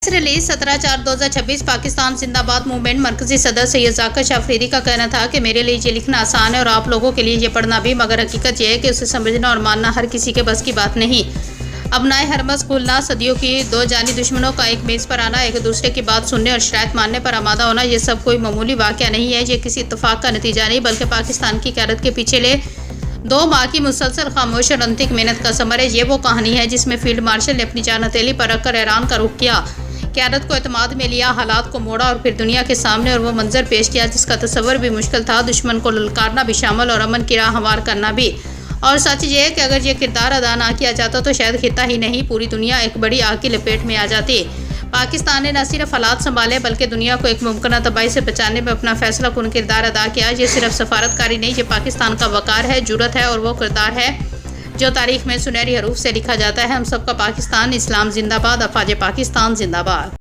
Release 17/4/2026 Pakistan जिंदाबाद movement मरकजी सदर सैयद जाकिर शाह अफरीदी का कहना था कि मेरे लिए ये लिखना आसान है और आप लोगों के लिए ये पढ़ना भी, मगर हकीकत यह है कि उसे समझना और मानना हर किसी के बस की बात नहीं। अपनाए हरमस खुलना, सदियों की दो जानी दुश्मनों का एक मेज़ पर आना, एक दूसरे की बात सुनने और शराइत मानने पर आमादा होना, ये सब कोई मामूली वाक़या नहीं है। ये किसी इत्तेफाक का नतीजा नहीं, बल्कि पाकिस्तान की क़यादत के पिछले 2 माह की मुसलसल खामोश और अंतिक मेहनत का समर है। ये वो कहानी है जिसमें फील्ड मार्शल ने अपनी जान हथेली पर रखकर ईरान का रुख किया, क़यादत को एतमाद में लिया, हालात को मोड़ा और फिर दुनिया के सामने और वो मंजर पेश किया जिसका तस्वर भी मुश्किल था। दुश्मन को ललकारना भी शामिल और अमन की राह हमवार करना भी। और सच ये है कि अगर ये किरदार अदा ना किया जाता तो शायद खिता ही नहीं, पूरी दुनिया एक बड़ी आग की लपेट में आ जाती। पाकिस्तान ने न सिर्फ हालात संभाले बल्कि दुनिया को एक मुमकिन तबाही से बचाने में अपना फैसला कुन किरदार अदा किया। ये सिर्फ सफारतकारी नहीं, ये पाकिस्तान का वकार है, जुर्रत है और वो किरदार है जो तारीख में सुनहरी हरूफ से लिखा जाता है। हम सबका पाकिस्तान, इस्लाम जिंदाबाद, अफवाज पाकिस्तान जिंदाबाद।